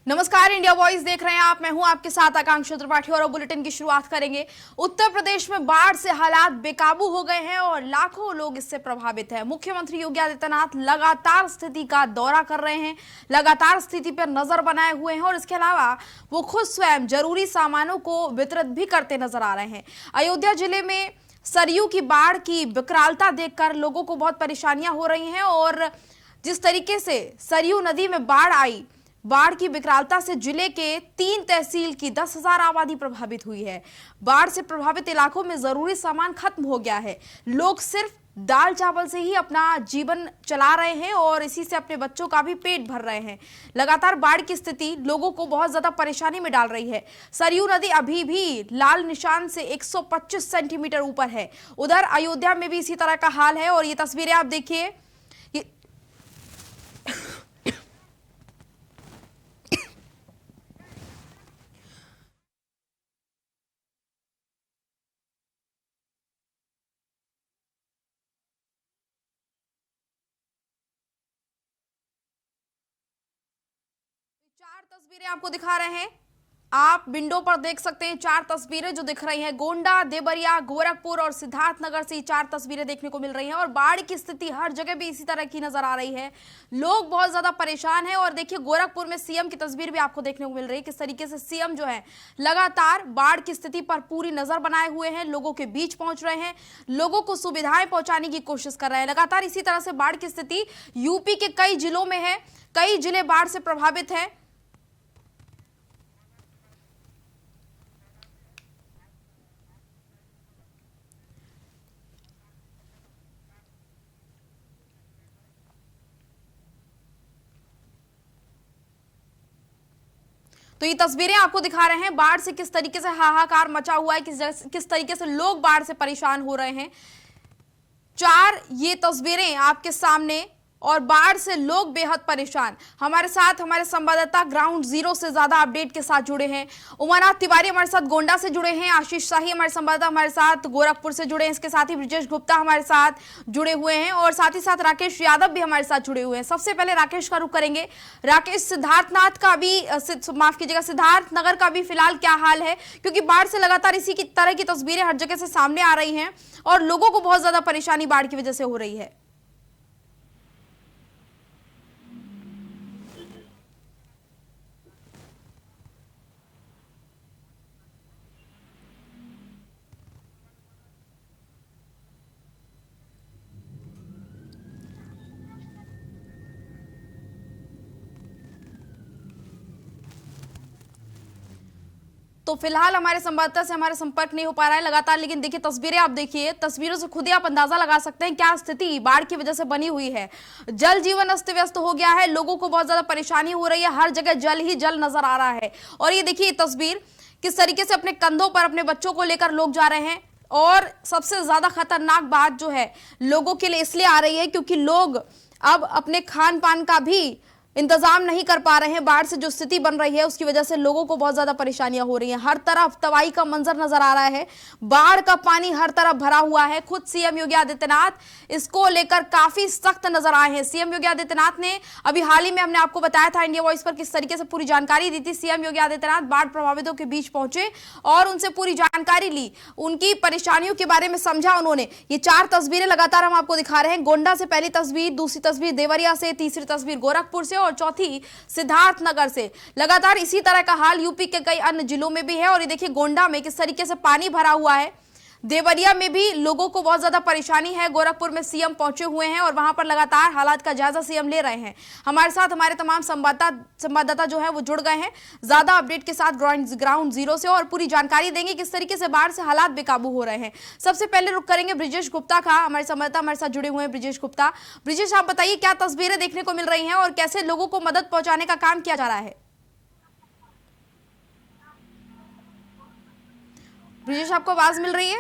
नमस्कार, India voice देख रहे हैं आप। मैं हूं आपके साथ आकांक्षा त्रिपाठी और बुलेटिन की शुरुआत करेंगे। उत्तर प्रदेश में बाढ़ से हालात बेकाबू हो गए हैं और लाखों लोग इससे प्रभावित हैं। मुख्यमंत्री योगी आदित्यनाथ लगातार स्थिति का दौरा कर रहे हैं, लगातार स्थिति पर नजर बनाए हुए हैं और इसके अलावा वो खुद स्वयं जरूरी सामानों को वितरित भी करते नजर आ रहे हैं। अयोध्या जिले में सरयू की बाढ़ की विकरालता देखकर लोगों को बहुत परेशानियां हो रही हैं और जिस तरीके से सरयू नदी में बाढ़ आई, बाढ़ की विकरालता से जिले के 3 तहसील की 10,000 आबादी प्रभावित हुई है। बाढ़ से प्रभावित इलाकों में जरूरी सामान खत्म हो गया है। लोग सिर्फ दाल चावल से ही अपना जीवन चला रहे हैं और इसी से अपने बच्चों का भी पेट भर रहे हैं। लगातार बाढ़ की स्थिति लोगों को बहुत ज्यादा परेशानी में डाल रही है। सरयू नदी अभी भी लाल निशान से 125 सेंटीमीटर ऊपर है। उधर अयोध्या में भी इसी तरह का हाल है और ये तस्वीरें आप देखिए। 4 तस्वीरें आपको दिखा रहे हैं। आप विंडो पर देख सकते हैं 4 तस्वीरें जो दिख रही हैं। गोंडा, देवरिया, गोरखपुर और सिद्धार्थनगर से 4 तस्वीरें देखने को मिल रही हैं और बाढ़ की स्थिति हर जगह भी इसी तरह की नजर आ रही है। लोग बहुत ज्यादा परेशान हैं और देखिए गोरखपुर में सीएम की तस्वीर भी आपको देखने को मिल रही है। किस तरीके से सीएम जो है लगातार बाढ़ की स्थिति पर पूरी नजर बनाए हुए हैं, लोगों के बीच पहुंच रहे हैं, लोगों को सुविधाएं पहुंचाने की कोशिश कर रहे हैं। लगातार इसी तरह से बाढ़ की स्थिति यूपी के कई जिलों में है, कई जिले बाढ़ से प्रभावित है। तो ये तस्वीरें आपको दिखा रहे हैं बाढ़ से किस तरीके से हाहाकार मचा हुआ है, किस तरीके से लोग बाढ़ से परेशान हो रहे हैं। 4 ये तस्वीरें आपके सामने और बाढ़ से लोग बेहद परेशान। हमारे साथ हमारे संवाददाता ग्राउंड जीरो से ज्यादा अपडेट के साथ जुड़े हैं। उमानाथ तिवारी हमारे साथ गोंडा से जुड़े हैं, आशीष शाही हमारे संवाददाता हमारे साथ गोरखपुर से जुड़े हैं, इसके साथ ही ब्रिजेश गुप्ता हमारे साथ जुड़े हुए हैं और साथ ही साथ राकेश यादव भी हमारे साथ जुड़े हुए हैं। सबसे पहले राकेश का रुख करेंगे। राकेश, सिद्धार्थनाथ का भी माफ कीजिएगा, सिद्धार्थ नगर का भी फिलहाल क्या हाल है, क्योंकि बाढ़ से लगातार इसी की तरह की तस्वीरें हर जगह से सामने आ रही हैं और लोगों को बहुत ज्यादा परेशानी बाढ़ की वजह से हो रही है। तो फिलहाल हमारे संवाददाता से हमारे संपर्क नहीं हो पा रहा है लगातार, लेकिन देखिए तस्वीरें आप देखिए, तस्वीरों से खुद ही आप अंदाजा लगा सकते हैं क्या स्थिति बाढ़ की वजह से बनी हुई है। जल जीवन अस्त व्यस्त हो गया है, लोगों को बहुत ज्यादा परेशानी हो रही है, हर जगह जल ही जल नजर आ रहा है। और ये देखिए तस्वीर किस तरीके से अपने कंधों पर अपने बच्चों को लेकर लोग जा रहे हैं। और सबसे ज्यादा खतरनाक बात जो है लोगों के लिए इसलिए आ रही है क्योंकि लोग अब अपने खान पान का भी इंतजाम नहीं कर पा रहे हैं। बाढ़ से जो स्थिति बन रही है उसकी वजह से लोगों को बहुत ज्यादा परेशानियां हो रही हैं। हर तरफ तबाही का मंजर नजर आ रहा है, बाढ़ का पानी हर तरफ भरा हुआ है। खुद सीएम योगी आदित्यनाथ इसको लेकर काफी सख्त नजर आए हैं। सीएम योगी आदित्यनाथ ने अभी हाल ही में हमने आपको बताया था इंडिया वॉइस पर किस तरीके से पूरी जानकारी दी थी। सीएम योगी आदित्यनाथ बाढ़ प्रभावितों के बीच पहुंचे और उनसे पूरी जानकारी ली, उनकी परेशानियों के बारे में समझा उन्होंने। ये 4 तस्वीरें लगातार हम आपको दिखा रहे हैं। गोंडा से पहली तस्वीर, दूसरी तस्वीर देवरिया से, तीसरी तस्वीर गोरखपुर से और चौथी सिद्धार्थनगर से। लगातार इसी तरह का हाल यूपी के कई अन्य जिलों में भी है। और ये देखिए गोंडा में किस तरीके से पानी भरा हुआ है, देवरिया में भी लोगों को बहुत ज्यादा परेशानी है। गोरखपुर में सीएम पहुंचे हुए हैं और वहां पर लगातार हालात का जायजा सीएम ले रहे हैं। हमारे साथ हमारे तमाम संवाददाता जो है वो जुड़ गए हैं ज्यादा अपडेट के साथ ग्राउंड जीरो से और पूरी जानकारी देंगे किस तरीके से बाढ़ से हालात बेकाबू हो रहे हैं। सबसे पहले रुक करेंगे ब्रिजेश गुप्ता का, हमारे संवाददाता हमारे साथ जुड़े हुए हैं ब्रिजेश गुप्ता। ब्रिजेश, आप बताइए क्या तस्वीरें देखने को मिल रही हैं और कैसे लोगों को मदद पहुंचाने का काम किया जा रहा है। ब्रिजेश, आपको आवाज मिल रही है?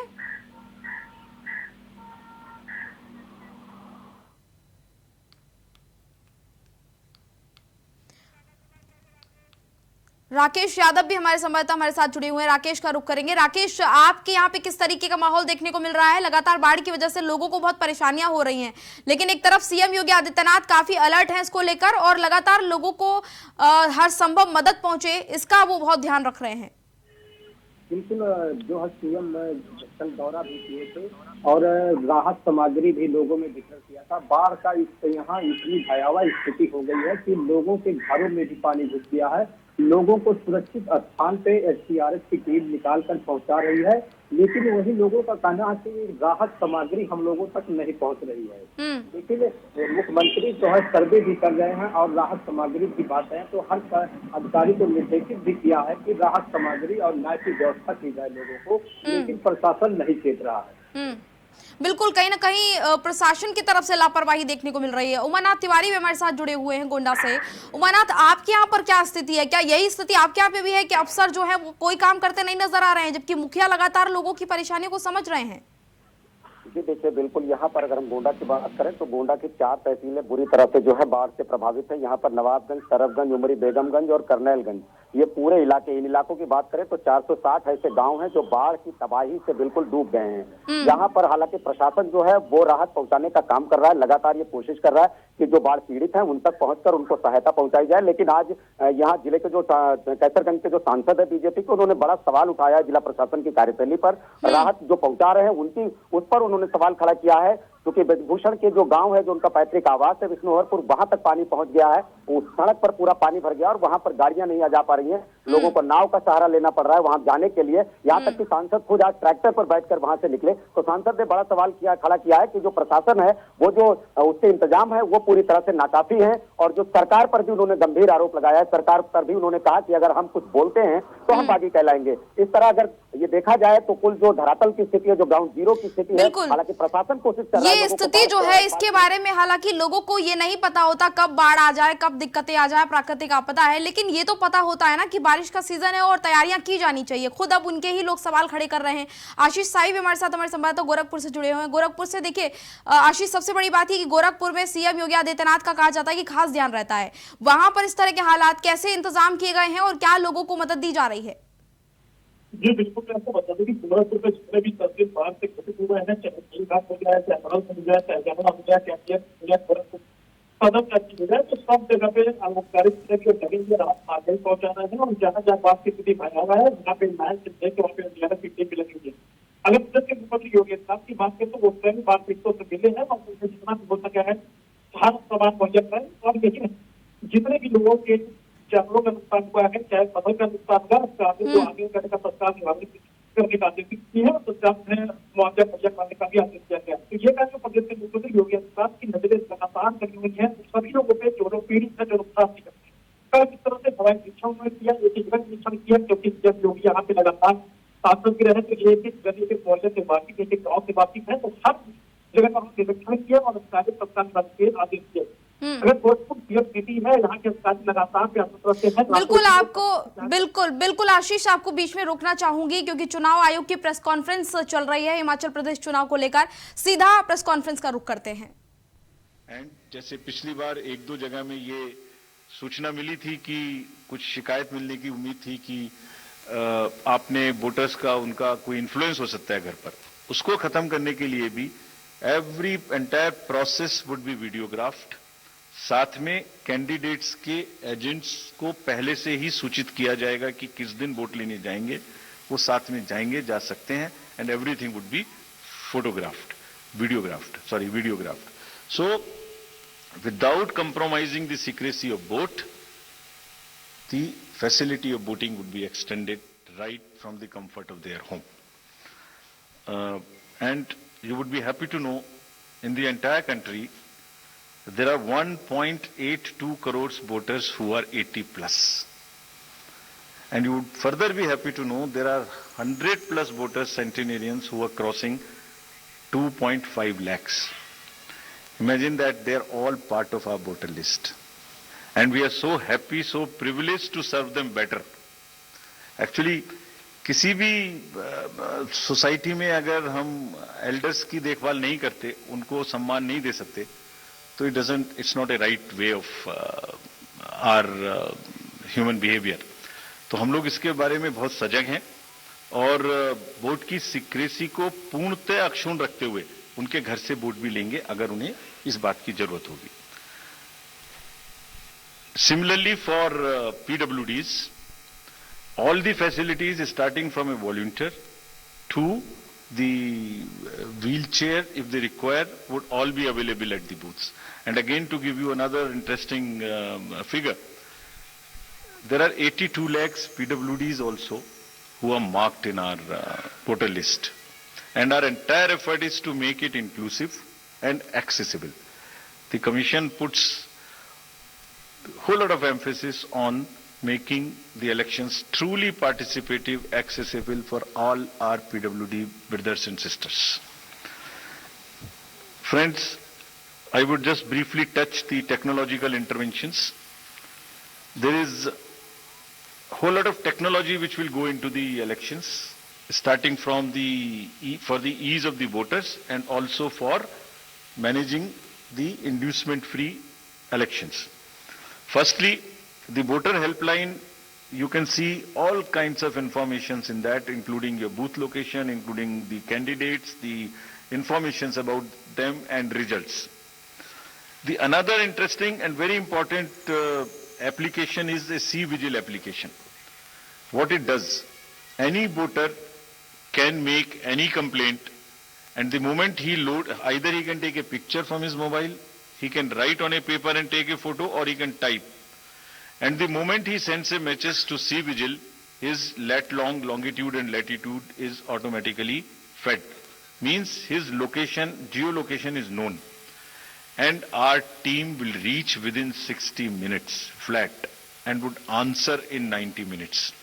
राकेश यादव भी हमारे संवाददाता हमारे साथ जुड़े हुए हैं। राकेश का रुख करेंगे। राकेश, आपके यहाँ पे किस तरीके का माहौल देखने को मिल रहा है? लगातार बाढ़ की वजह से लोगों को बहुत परेशानियां हो रही हैं, लेकिन एक तरफ सीएम योगी आदित्यनाथ काफी अलर्ट हैं इसको लेकर और लगातार लोगों को हर संभव मदद पहुंचे इसका वो बहुत ध्यान रख रहे हैं। बिल्कुल, जो है सीएम कल दौरा भी किए थे और राहत सामग्री भी लोगों में वितरण किया था। बाढ़ का यहाँ इतनी भयावह स्थिति हो गई है कि लोगों के घरों में भी पानी घुस गया है। लोगों को सुरक्षित स्थान पे एसडीआरएफ की टीम निकाल कर पहुंचा रही है, लेकिन वही लोगों का कहना है कि राहत सामग्री हम लोगों तक नहीं पहुंच रही है। लेकिन मुख्यमंत्री जो है सर्वे भी कर रहे हैं और राहत सामग्री की बात है तो हर अधिकारी को निर्देशित भी किया है कि राहत सामग्री और न्याय की व्यवस्था की जाए लोगों को, लेकिन प्रशासन नहीं चेत रहा है। बिल्कुल, कहीं ना कहीं प्रशासन की तरफ से लापरवाही देखने को मिल रही है। उमानाथ तिवारी भी हमारे साथ जुड़े हुए हैं गोंडा से। उमानाथ, आपके यहाँ पर क्या स्थिति है? क्या यही स्थिति आपके यहाँ पे भी है कि अफसर जो है वो कोई काम करते नहीं नजर आ रहे हैं, जबकि मुखिया लगातार लोगों की परेशानियों को समझ रहे हैं? जी देखिए, बिल्कुल यहाँ पर अगर हम गोंडा की बात करें तो गोंडा की 4 तहसीलें बुरी तरह से जो है बाढ़ से प्रभावित है। यहाँ पर नवाबगंज, सरफगंज, उमरी बेगमगंज और करनैलगंज, ये पूरे इलाके, इन इलाकों की बात करें तो 460 ऐसे गांव हैं जो बाढ़ की तबाही से बिल्कुल डूब गए हैं। यहाँ पर हालांकि प्रशासन जो है वो राहत पहुंचाने का काम कर रहा है, लगातार ये कोशिश कर रहा है कि जो बाढ़ पीड़ित हैं उन तक पहुंचकर उनको सहायता पहुंचाई जाए। लेकिन आज यहाँ जिले के जो कैसरगंज के जो सांसद है बीजेपी के, उन्होंने बड़ा सवाल उठाया जिला प्रशासन की कार्यशैली पर। राहत जो पहुंचा रहे हैं उनकी, उस पर उन्होंने सवाल खड़ा किया है, क्योंकि ब्रजभूषण के जो गांव है, जो उनका पैतृक आवास है विष्णुहरपुर, वहां तक पानी पहुंच गया है। उस सड़क पर पूरा पानी भर गया और वहां पर गाड़ियां नहीं आ जा पा रही हैं। लोगों को नाव का सहारा लेना पड़ रहा है वहां जाने के लिए। यहाँ तक कि सांसद खुद आज ट्रैक्टर पर बैठकर वहां से निकले। तो सांसद ने बड़ा सवाल खड़ा किया है कि जो प्रशासन है वो जो उसके इंतजाम है वो पूरी तरह से नाकाफी है। और जो सरकार पर भी उन्होंने गंभीर आरोप लगाया है। सरकार पर भी उन्होंने कहा कि अगर हम कुछ बोलते हैं तो हम बागी कहलाएंगे। इस तरह अगर ये देखा जाए तो कुल जो धरातल की स्थिति है, जो ग्राउंड जीरो की स्थिति है, हालांकि प्रशासन कोशिश कर रहा है। ये स्थिति जो है इसके बारे में हालांकि लोगों को ये नहीं पता होता कब बाढ़ आ जाए, कब दिक्कतें आ जाए, प्राकृतिक आपदा है, लेकिन ये तो पता होता है ना कि बारिश का सीजन है और तैयारियां की जानी चाहिए। खुद अब उनके ही लोग सवाल खड़े कर रहे हैं। आशीष साई भी हमारे साथ, हमारे संवाददाता गोरखपुर से जुड़े हुए हैं। गोरखपुर से देखिए आशीष, सबसे बड़ी बात है कि गोरखपुर में सीएम योगी आदित्यनाथ का कहा जाता है कि खास ध्यान रहता है। वहां पर इस तरह के हालात कैसे इंतजाम किए गए हैं और क्या लोगों को मदद दी जा रही है? जी बिल्कुल, मैं आपको बता दूं कि गोरखपुर में जितने भी तहसील बाढ़ से ग्रसित हुए हैं, चाहे तेलघाट हो गया है, चाहे मरल हो गया है, चाहे जमुना हो गया, कैंपियन हो गया, गोरखपुर सदर हो गया, तो सब जगह पे औपचारिक तरह की लगेंगे राहत सामग्री पहुंचाना है। और जहाँ जहाँ बाढ़ की स्थिति भयावह है वहाँ पे नायक से लेकर वहाँ पे एसडीआरएफ की टीम लगेंगे। अगर प्रदेश के मुख्यमंत्री योगी आदित्यनाथ की बात करें तो वो स्वयं बाढ़ पीड़ितों से मिले हैं और उनसे जितना भी हो सका है हर सामान मुहैया कराएं। और लेकिन जितने भी लोगों के जानवरों का नुकसान हुआ है, चाहे फसल का नुकसान हुआ, उसका आगे करने का सरकार ने आदेश करने का आदेश की है और सरकार ने मुआवजा मुहैया कराने का भी आदेश किया गया। तो ये कार्य प्रदेश के मुख्यमंत्री योगी आदित्यनाथ की नजरें लगातार लगी हुई है सभी लोगों पे जो लोग पीड़ित है, जो नुकसान नहीं करते। कल किस तरह से हवाई निरीक्षण उन्होंने किया, एक निरीक्षण किया, क्योंकि जब योगी यहाँ पे लगातार शासन की रहे तो एक एक गली के मोहल्ले से वाकिफ, एक एक गाँव से वाकिफ है, तो हर जगह का निरीक्षण किया और कार्य सरकार के आदेश किए। अगर गोरखपुर सिटी है, यहाँ के अधिकारी लगातार बिल्कुल आपको बिल्कुल आशीष, आपको बीच में रोकना चाहूंगी क्योंकि चुनाव आयोग की प्रेस कॉन्फ्रेंस चल रही है हिमाचल प्रदेश चुनाव को लेकर। सीधा प्रेस कॉन्फ्रेंस का रुख करते हैं। एंड जैसे पिछली बार 1-2 जगह में ये सूचना मिली थी कि कुछ शिकायत मिलने की उम्मीद थी कि आपने वोटर्स का, उनका कोई इन्फ्लुएंस हो सकता है घर पर, उसको खत्म करने के लिए भी every entire process would be videographed. साथ में कैंडिडेट्स के एजेंट्स को पहले से ही सूचित किया जाएगा कि किस दिन वोट लेने जाएंगे, वो साथ में जाएंगे, जा सकते हैं, and everything would be videographed. So without compromising the secrecy of vote, the facility of voting would be extended right from the comfort of their home. And you would be happy to know, in the entire country, there are 1.82 crores voters who are 80 plus. And you would further be happy to know there are 100 plus voters, centenarians, who are crossing 2.5 lakhs. Imagine that they are all part of our voter list. And we are so happy, so privileged to serve them better. Actually किसी भी society में अगर हम elders की देखभाल नहीं करते, उनको सम्मान नहीं दे सकते, तो it's not a right way of our human behaviour. तो हम लोग इसके बारे में बहुत सजग हैं और वोट की सीक्रेसी को पूर्णतः अक्षुण्ण रखते हुए उनके घर से वोट भी लेंगे अगर उन्हें इस बात की जरूरत होगी। Similarly, for PWDs, all the facilities starting from a volunteer to the wheelchair, if they require, would all be available at the booths. And again, to give you another interesting figure, there are 82 lakhs PWDs also who are marked in our voter list. And our entire effort is to make it inclusive and accessible. The Commission puts a whole lot of emphasis on making the elections truly participative, accessible for all our PWD brothers and sisters. Friends, I would just briefly touch the technological interventions. There is a whole lot of technology which will go into the elections, starting from for the ease of the voters and also for managing the inducement-free elections. Firstly, the voter helpline, you can see all kinds of informations in that, including your booth location, including the candidates, the informations about them and results. The another interesting and very important application is a C-Vigil application. What it does, any voter can make any complaint, and the moment he load, either he can take a picture from his mobile, he can write on a paper and take a photo, or he can type. And the moment he sends a message to C-Vigil, his longitude and latitude is automatically fed. Means his location, geolocation is known. And our team will reach within 60 minutes flat and would answer in 90 minutes.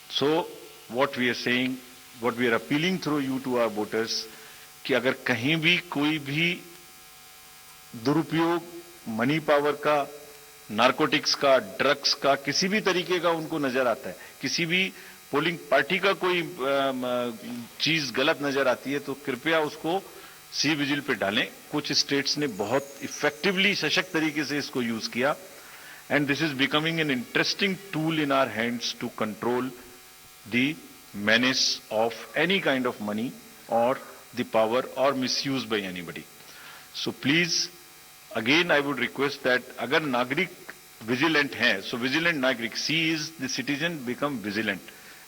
So what we are saying, what we are appealing through you to our voters, कि अगर कहीं भी कोई भी दुरुपयोग money power का, narcotics का, drugs का, किसी भी तरीके का उनको नजर आता है, किसी भी पोलिंग पार्टी का कोई चीज गलत नजर आती है, तो कृपया उसको C-Vigil पे डालें. कुछ स्टेट्स ने बहुत इफेक्टिवली सशक्त तरीके से इसको यूज किया, and this is becoming an interesting tool in our hands to control the menace of any kind of money or the power or misuse by anybody. So please, again I would request that agar nagrik vigilant hai, so vigilant nagrik, C is the citizen become vigilant,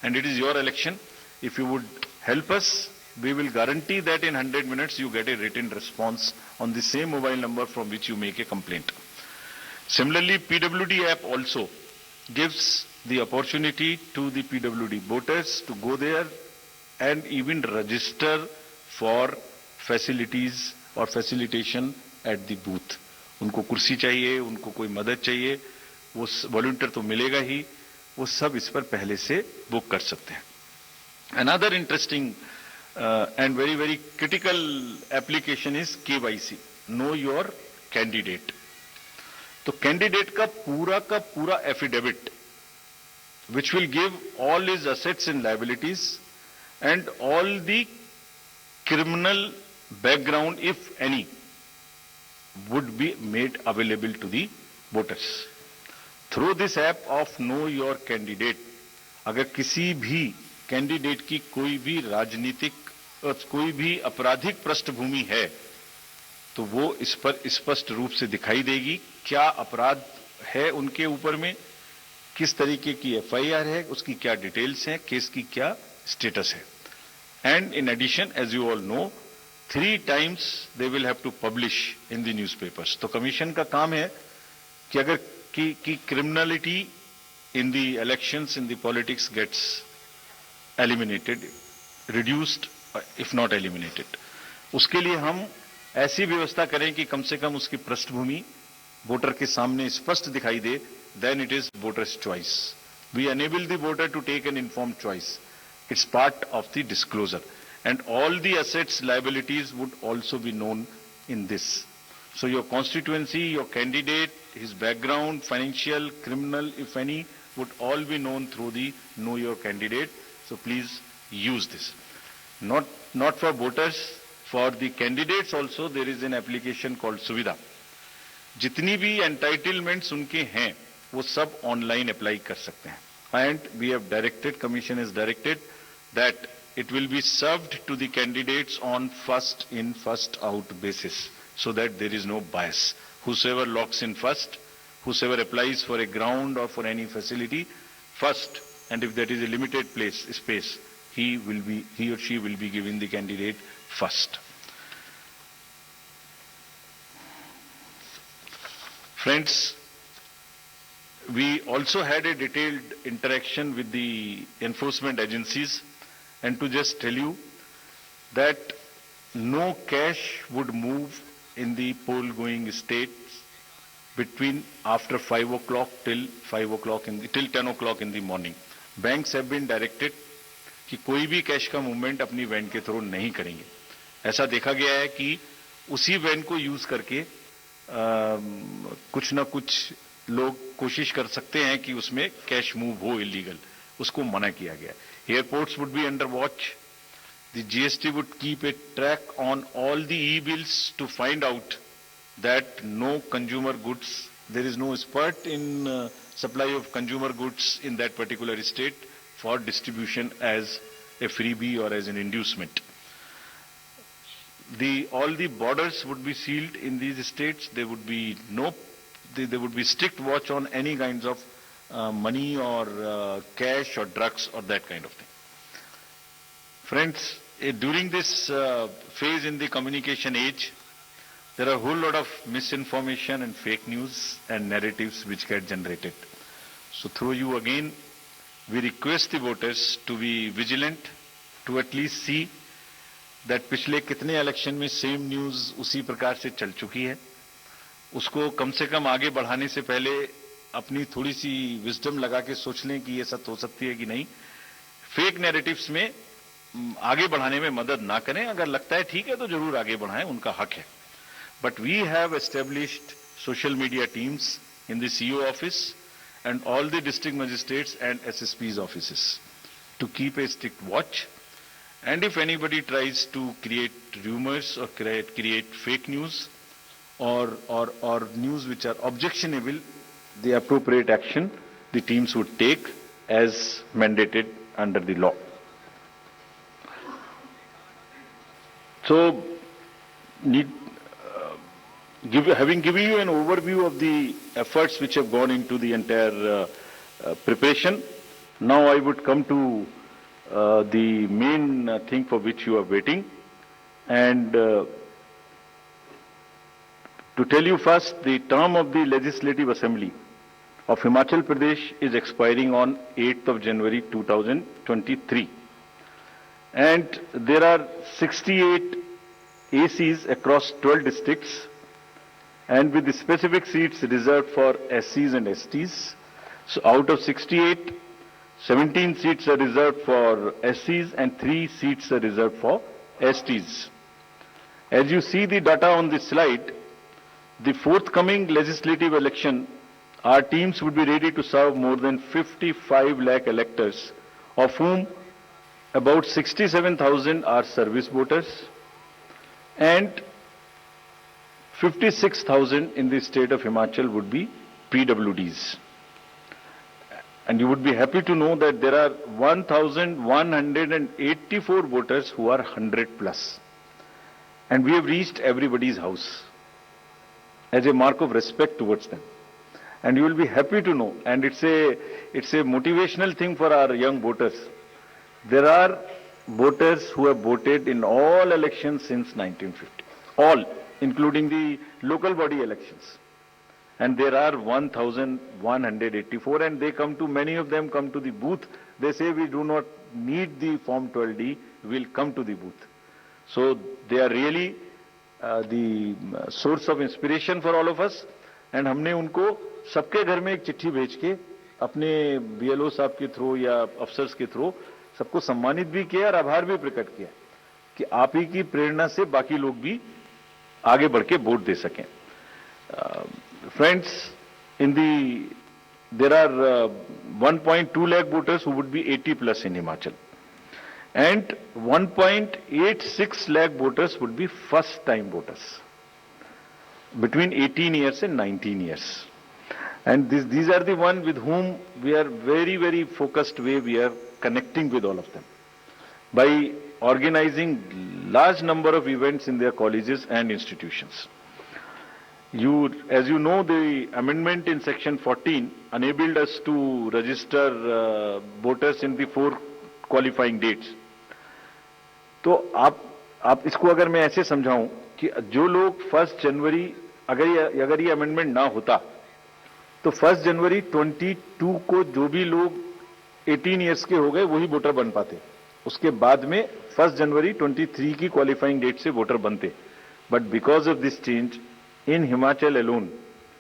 and it is your election. If you would help us, we will guarantee that in 100 minutes you get a written response on the same mobile number from which you make a complaint. Similarly, PWD app also gives the opportunity to the PWD voters to go there and even register for facilities or facilitation at the booth. उनको कुर्सी चाहिए, उनको कोई मदद चाहिए, वो volunteer तो मिलेगा ही, वो सब इस पर पहले से बुक कर सकते हैं. Another interesting and very critical application is KYC, know your candidate. तो कैंडिडेट का पूरा affidavit which will give all his assets and liabilities and all the criminal background, if any, would be made available to the voters. Through this app of Know Your Candidate, अगर किसी भी candidate की कोई भी राजनीतिक कोई भी आपराधिक पृष्ठभूमि है, तो वो इस पर स्पष्ट रूप से दिखाई देगी क्या अपराध है उनके ऊपर में, किस तरीके की FIR है, उसकी क्या डिटेल्स हैं, केस की क्या स्टेटस है. And in addition, as you all know, 3 times they will have to publish in the newspapers. तो कमीशन का काम है कि अगर की criminality in the elections, in the politics gets eliminated, reduced, if not eliminated, उसके लिए हम ऐसी व्यवस्था करें कि कम से कम उसकी पृष्ठभूमि वोटर के सामने स्पष्ट दिखाई दे. Then it is voter's choice. We enable the voter to take an informed choice. It's part of the disclosure. And all the assets, liabilities would also be known in this. So your constituency, your candidate, his background, financial, criminal, if any, would all be known through the Know Your Candidate. So please use this. Not for voters, for the candidates also there is an application called Suvidha. जितनी भी entitlements उनके हैं वो सब online apply कर सकते हैं. and we have directed, Commission has directed that it will be served to the candidates on first in, first out basis, so that there is no bias. Whosoever locks in first, whosoever applies for a ground or for any facility first, and if that is a limited space, he or she will be given the candidate first. Friends, we also had a detailed interaction with the enforcement agencies, and to just tell you that no cash would move in the poll-going states between after 5 o'clock till 10 o'clock in the morning. Banks have been directed कि कोई भी cash का movement अपनी van के through नहीं करेंगे. ऐसा देखा गया है कि उसी वैन को यूज करके कुछ ना कुछ लोग कोशिश कर सकते हैं कि उसमें कैश मूव हो इलीगल, उसको मना किया गया. Airports would be under watch. The GST would keep a track on all the e-bills to find out that no consumer goods, there is no spurt in supply of consumer goods in that particular state for distribution as a freebie or as an inducement. All the borders would be sealed in these states. There would be there would be strict watch on any kinds of money or cash or drugs or that kind of thing. Friends, during this phase in the communication age, there are a whole lot of misinformation and fake news and narratives which get generated. So through you again, we request the voters to be vigilant, to at least see that पिछले कितने election में same news उसी प्रकार से चल चुकी है, उसको कम से कम आगे बढ़ाने से पहले अपनी थोड़ी सी विजडम लगा के सोच लें कि ये सच हो सकती है कि नहीं. फेक नैरेटिव्स में आगे बढ़ाने में मदद ना करें. अगर लगता है ठीक है तो जरूर आगे बढ़ाएं, उनका हक है. But we have established social media teams in the CO office and all the district magistrates and SSP's offices to keep a strict watch. And if anybody tries to create rumors or create fake news or news which are objectionable, the appropriate action the teams would take as mandated under the law. So, having given you an overview of the efforts which have gone into the entire preparation, now I would come to the main thing for which you are waiting, and to tell you first, the term of the Legislative Assembly of Himachal Pradesh is expiring on 8th of January 2023, and there are 68 ACs across 12 districts, and with the specific seats reserved for SCs and STs. So out of 68, 17 seats are reserved for SCs and 3 seats are reserved for STs. As you see the data on this slide, the forthcoming legislative election, our teams would be ready to serve more than 55 lakh electors, of whom about 67,000 are service voters and 56,000 in the state of Himachal would be PWDs. And you would be happy to know that there are 1,184 voters who are 100 plus. And we have reached everybody's house as a mark of respect towards them. And you will be happy to know, and it's a motivational thing for our young voters. There are voters who have voted in all elections since 1950. All, including the local body elections. And there are 1,184, and many of them come to the booth. They say we do not need the Form 12D, we'll come to the booth. So they are really the source of inspiration for all of us. And हमने उनको सबके घर में एक चिट्ठी भेज के अपने BLO साहब के थ्रू या अफसर्स के थ्रू सबको सम्मानित भी किया और आभार भी प्रकट किया कि आप ही की प्रेरणा से बाकी लोग भी आगे बढ़ के वोट दे सकें. Friends, there are 1.2 lakh voters who would be 80 plus in Himachal, and 1.86 lakh voters would be first time voters between 18 years and 19 years. And these are the one with whom we are very, very focused way we are connecting with all of them by organizing large number of events in their colleges and institutions. As you know, the amendment in section 14 enabled us to register voters in the 4 qualifying dates. तो आप इसको अगर मैं ऐसे समझाऊं कि जो लोग 1 जनवरी अगर ये अमेंडमेंट ना होता तो 1 जनवरी 22 को जो भी लोग 18 इयर्स के हो गए वही वोटर बन पाते, उसके बाद में 1 जनवरी 23 की क्वालिफाइंग डेट से वोटर बनते. But because of this change in Himachal alone,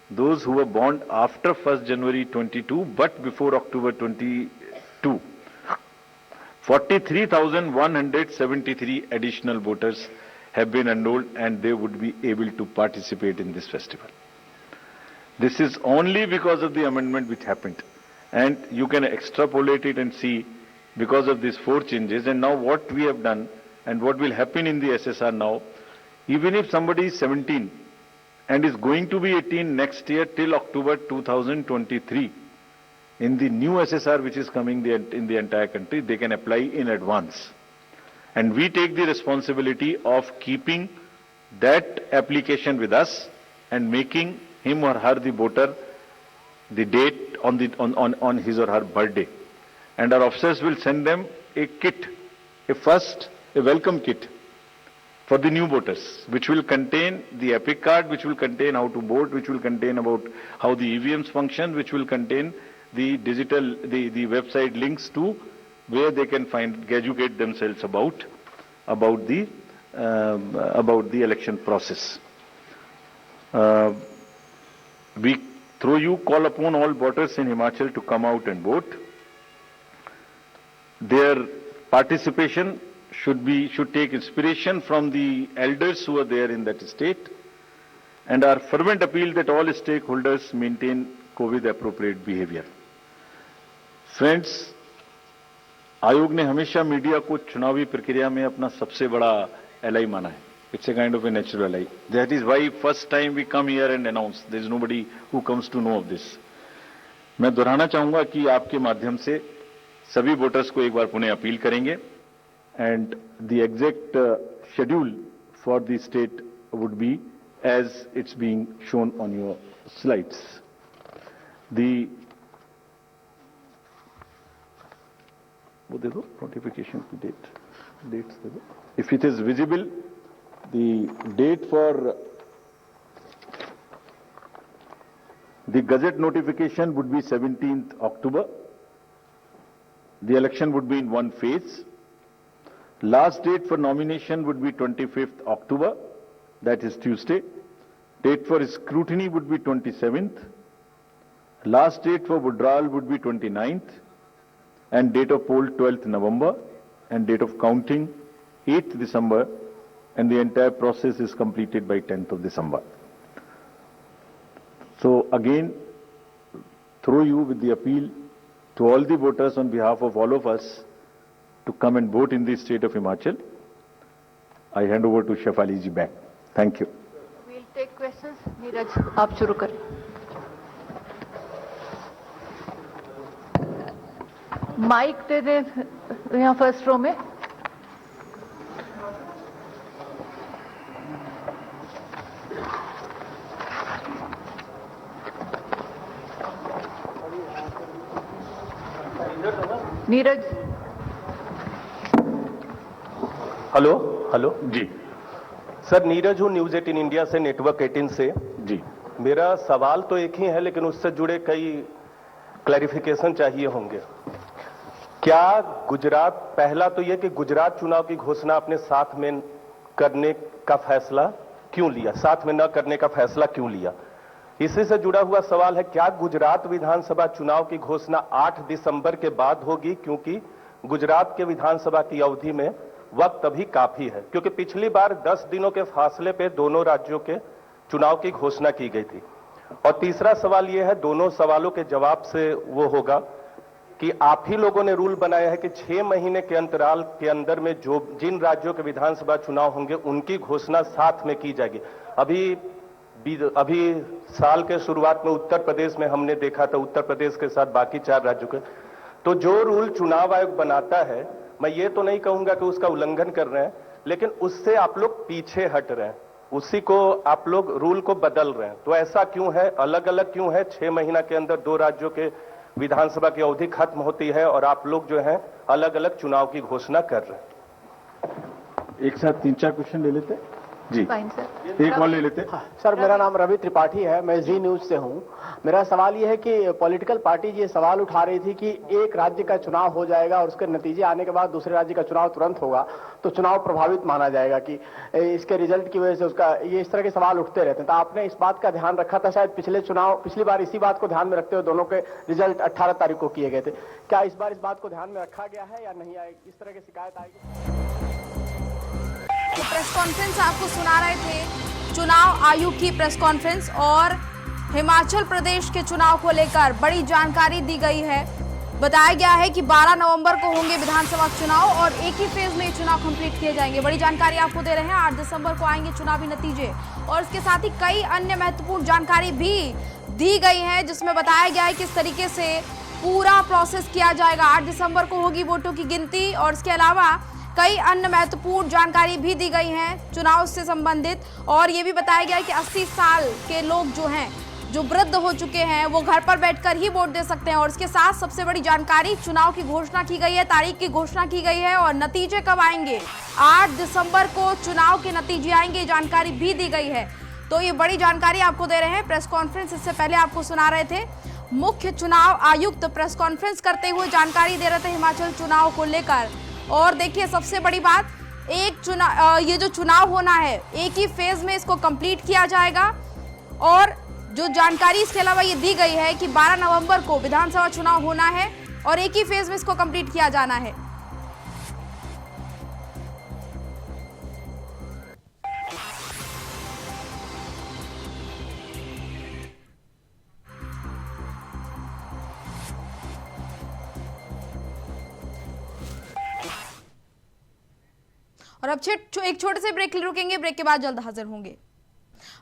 those who were born after 1st January 22 but before October 22, 43,173 additional voters have been enrolled and they would be able to participate in this festival. This is only because of the amendment which happened, and you can extrapolate it and see because of these 4 changes. And now what we have done and what will happen in the SSR now, even if somebody is 17 and is going to be 18 next year till October 2023, in the new SSR which is coming in the entire country, they can apply in advance. And we take the responsibility of keeping that application with us and making him or her the voter the date on his or her birthday. And our officers will send them a kit, a welcome kit for the new voters, which will contain the EPIC card, which will contain how to vote, which will contain about how the EVMs function, which will contain the the website links to where they can educate themselves about the election process. We call upon all voters in Himachal to come out and vote. Their participation should take inspiration from the elders who are there in that state, and our fervent appeal that all stakeholders maintain COVID appropriate behavior. Friends, आयोग ने हमेशा media को चुनावी प्रक्रिया में अपना सबसे बड़ा एलाई माना है. It's a kind of a natural ally. That is why first time we come here and announce. There is nobody who comes to know of this. मैं दोहराना चाहूंगा कि आपके माध्यम से सभी वोटर्स को एक बार पुनः अपील करेंगे. And the exact schedule for the state would be as it's being shown on your slides. वो दे दो नोटिफिकेशन की dates दे दो. If it is visible, the date for the Gazette notification would be 17th October. The election would be in one phase. Last date for nomination would be 25th October, that is Tuesday. Date for scrutiny would be 27th. Last date for withdrawal would be 29th. And date of poll 12th November. And date of counting 8th December. And the entire process is completed by 10th of December. So again, through you with the appeal to all the voters on behalf of all of us to come and vote in the state of Himachal, I hand over to Shefali ji back. Thank you. We'll take questions. Neeraj, आप शुरू करें. Mic दे दें यहाँ first row में. Neeraj. Hello जी sir, Neeraj हूँ news 18 India से, network 18 से. जी मेरा सवाल तो एक ही है लेकिन उससे जुड़े कई क्लैरिफिकेशन चाहिए होंगे. क्या गुजरात, पहला तो यह कि गुजरात चुनाव की घोषणा आपने साथ में करने का फैसला क्यों लिया, साथ में न करने का फैसला क्यों लिया? इसी से जुड़ा हुआ सवाल है, क्या गुजरात विधानसभा चुनाव की घोषणा 8 दिसंबर के बाद होगी, क्योंकि गुजरात के विधानसभा की अवधि में वक्त अभी काफी है, क्योंकि पिछली बार 10 दिनों के फासले पे दोनों राज्यों के चुनाव की घोषणा की गई थी. और तीसरा सवाल यह है, दोनों सवालों के जवाब से वो होगा कि आप ही लोगों ने रूल बनाया है कि 6 महीने के अंतराल के अंदर में जिन राज्यों के विधानसभा चुनाव होंगे उनकी घोषणा साथ में की जाएगी. अभी अभी साल के शुरुआत में उत्तर प्रदेश में हमने देखा था, उत्तर प्रदेश के साथ बाकी 4 राज्यों के, तो जो रूल चुनाव आयोग बनाता है, मैं ये तो नहीं कहूंगा कि उसका उल्लंघन कर रहे हैं, लेकिन उससे आप लोग पीछे हट रहे हैं, उसी को आप लोग रूल को बदल रहे हैं। तो ऐसा क्यों है, अलग अलग क्यों है? 6 महीना के अंदर 2 राज्यों के विधानसभा की अवधि खत्म होती है और आप लोग जो है अलग अलग चुनाव की घोषणा कर रहे हैं। एक साथ 3-4 क्वेश्चन ले लेते जी, फाइन सर। एक और ले लेते। सर, मेरा नाम रवि त्रिपाठी है, मैं जी न्यूज से हूं। मेरा सवाल यह है कि पॉलिटिकल पार्टी ये सवाल उठा रही थी कि एक राज्य का चुनाव हो जाएगा और उसके नतीजे आने के बाद दूसरे राज्य का चुनाव तुरंत होगा, तो चुनाव प्रभावित माना जाएगा कि इसके रिजल्ट की वजह से उसका, ये इस तरह के सवाल उठते रहते हैं। तो आपने इस बात का ध्यान रखा था शायद पिछली बार इसी बात को ध्यान में रखते हुए दोनों के रिजल्ट 18 तारीख को किए गए थे। क्या इस बार इस बात को ध्यान में रखा गया है या नहीं आएगी, इस तरह की शिकायत आएगी? तो प्रेस कॉन्फ्रेंस आपको सुना रहे थे, चुनाव आयोग की प्रेस कॉन्फ्रेंस, और हिमाचल प्रदेश के चुनाव को लेकर बड़ी जानकारी दी गई है। बताया गया है कि 12 नवंबर को होंगे विधानसभा चुनाव और एक ही फेज में ये चुनाव कंप्लीट किए जाएंगे। बड़ी जानकारी आपको दे रहे हैं। 8 दिसंबर को आएंगे चुनावी नतीजे और इसके साथ ही कई अन्य महत्वपूर्ण जानकारी भी दी गई है, जिसमें बताया गया है किस तरीके से पूरा प्रोसेस किया जाएगा। 8 दिसंबर को होगी वोटों की गिनती और इसके अलावा कई अन्य महत्वपूर्ण जानकारी भी दी गई है चुनाव से संबंधित। और ये भी बताया गया है कि 80 साल के लोग जो हैं, जो वृद्ध हो चुके हैं, वो घर पर बैठकर ही वोट दे सकते हैं। और इसके साथ सबसे बड़ी जानकारी, चुनाव की घोषणा की गई है, तारीख की घोषणा की गई है और नतीजे कब आएंगे, 8 दिसंबर को चुनाव के नतीजे आएंगे, जानकारी भी दी गई है। तो ये बड़ी जानकारी आपको दे रहे हैं। प्रेस कॉन्फ्रेंस इससे पहले आपको सुना रहे थे, मुख्य चुनाव आयुक्त प्रेस कॉन्फ्रेंस करते हुए जानकारी दे रहे थे हिमाचल चुनाव को लेकर। और देखिए सबसे बड़ी बात, ये जो चुनाव होना है एक ही फेज में इसको कंप्लीट किया जाएगा। और जो जानकारी इसके अलावा ये दी गई है कि 12 नवंबर को विधानसभा चुनाव होना है और एक ही फेज में इसको कंप्लीट किया जाना है। और अब एक छोटे से ब्रेक के लिए रुकेंगे, ब्रेक के बाद जल्द हाजिर होंगे।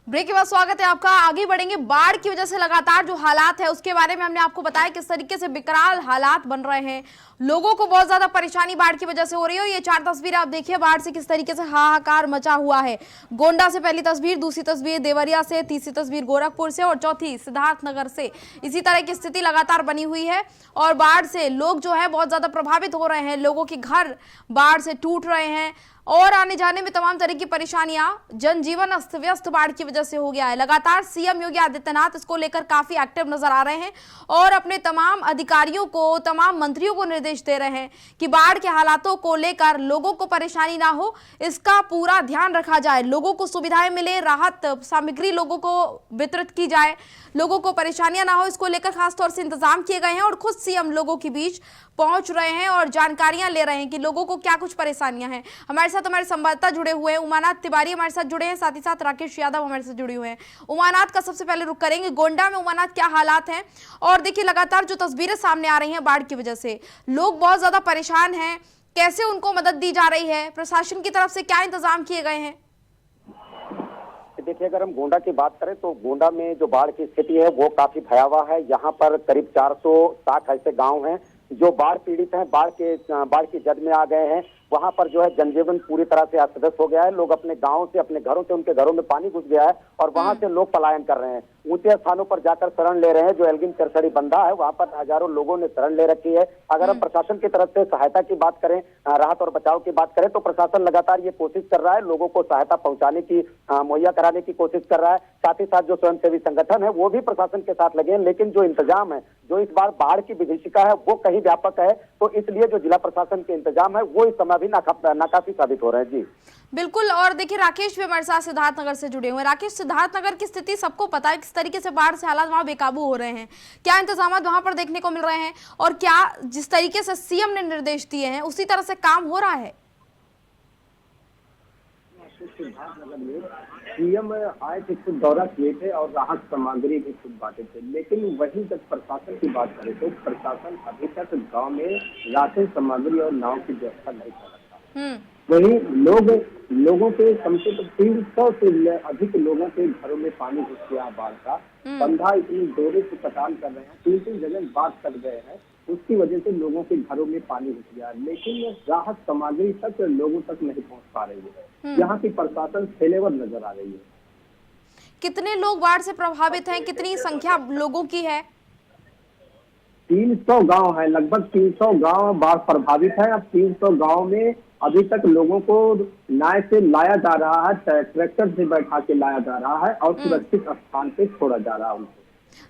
ब्रेक के बाद स्वागत है आपका। आगे बढ़ेंगे। बाढ़ की वजह से लगातार जो हालात है उसके बारे में हमने आपको बताया किस तरीके से विकराल हालात बन रहे हैं, लोगों को बहुत ज्यादा परेशानी बाढ़ की वजह से हो रही है। ये 4 तस्वीरें आप देखिए, बाढ़ से किस तरीके से हाहाकार मचा हुआ है। गोंडा से पहली तस्वीर, दूसरी तस्वीर देवरिया से, तीसरी तस्वीर गोरखपुर से और चौथी सिद्धार्थनगर से। इसी तरह की स्थिति लगातार बनी हुई है और बाढ़ से लोग जो है बहुत ज्यादा प्रभावित हो रहे हैं। लोगों के घर बाढ़ से टूट रहे हैं और आने जाने में तमाम तरह की परेशानियां, जनजीवन अस्त व्यस्त बाढ़ की वजह से हो गया है। लगातार सीएम योगी आदित्यनाथ इसको लेकर काफी एक्टिव नजर आ रहे हैं और अपने तमाम अधिकारियों को, तमाम मंत्रियों को निर्देश दे रहे हैं कि बाढ़ के हालातों को लेकर लोगों को परेशानी ना हो, इसका पूरा ध्यान रखा जाए, लोगों को सुविधाएं मिले, राहत सामग्री लोगों को वितरित की जाए, लोगों को परेशानियां ना हो, इसको लेकर खासतौर से इंतजाम किए गए हैं। और खुद सीएम लोगों के बीच पहुंच रहे हैं और जानकारियां ले रहे हैं कि लोगों को क्या कुछ परेशानियां हैं। हमारे साथ हमारे संवाददाता जुड़े हुए हैं, उमानाथ तिवारी हमारे साथ जुड़े हैं, साथ ही साथ राकेश यादव हमारे साथ जुड़े हुए हैं। उमानाथ का सबसे पहले रुख करेंगे। गोंडा में उमानाथ क्या हालात हैं? और देखिए लगातार जो तस्वीरें सामने आ रही हैं बाढ़ की वजह से, लोग बहुत ज्यादा परेशान हैं, कैसे उनको मदद दी जा रही है, प्रशासन की तरफ से क्या इंतजाम किए गए हैं? देखिए, अगर हम गोंडा की बात करें तो गोंडा में जो बाढ़ की स्थिति है वो काफी भयावह है। यहाँ पर करीब 460 ऐसे गांव हैं जो बाढ़ पीड़ित हैं, बाढ़ की जद में आ गए हैं। वहां पर जो है जनजीवन पूरी तरह से अस्त व्यस्त हो गया है। लोग अपने गांव से, अपने घरों से, उनके घरों में पानी घुस गया है और वहां से लोग पलायन कर रहे हैं, ऊंचे स्थानों पर जाकर शरण ले रहे हैं। जो एल्गिन चरसड़ी बंधा है वहां पर हजारों लोगों ने शरण ले रखी है। अगर हम प्रशासन की तरफ से सहायता की बात करें, राहत और बचाव की बात करें, तो प्रशासन लगातार ये कोशिश कर रहा है, लोगों को सहायता पहुंचाने की, मुहैया कराने की कोशिश कर रहा है। साथ ही साथ जो स्वयंसेवी संगठन है वो भी प्रशासन के साथ लगे हैं। लेकिन जो इंतजाम है, जो इस बार बाढ़ की विभीषिका है वो कहीं व्यापक है, तो इसलिए जो जिला प्रशासन के इंतजाम है वो इस समय भी नाकाफी साबित हो रहे हैं। जी बिल्कुल। और देखिए राकेश भी हमारे साथ सिद्धार्थनगर से जुड़े हुए हैं। राकेश, सिद्धार्थनगर की स्थिति सबको पता है, किस तरीके से बाढ़ से हालात वहां बेकाबू हो रहे हैं, क्या इंतजाम वहां पर देखने को मिल रहे हैं और क्या जिस तरीके से सीएम ने निर्देश दिए हैं उसी तरह से काम हो रहा है? सीएम आए थे, खुद दौरा किए थे और राहत सामग्री भी खुद बांटे थे। लेकिन वहीं जब प्रशासन की बात करें तो प्रशासन अभी तक गांव में राशन सामग्री और नाव की व्यवस्था नहीं कर रखा। वहीं लोगों के कम से कम 300 से अधिक लोगों के घरों में पानी घुस गया बाढ़ का। बंधा इतनी जोरों से कटान कर रहे हैं, 3 जगह बाढ़ कर गए हैं, उसकी वजह से लोगों के घरों में पानी घुस गया, लेकिन राहत सामग्री तक लोगों तक नहीं पहुंच पा रही है। यहाँ की प्रशासन फैलेवर नजर आ रही है। कितने लोग बाढ़ से प्रभावित हैं, कितनी संख्या लोगों की है? 300 गांव है, लगभग 300 गांव बाढ़ प्रभावित है। अब 300 गांव में अभी तक लोगों को नाव से लाया जा रहा है, ट्रैक्टर से बैठा के लाया जा रहा है और सुरक्षित स्थान पे छोड़ा जा रहा है उनको।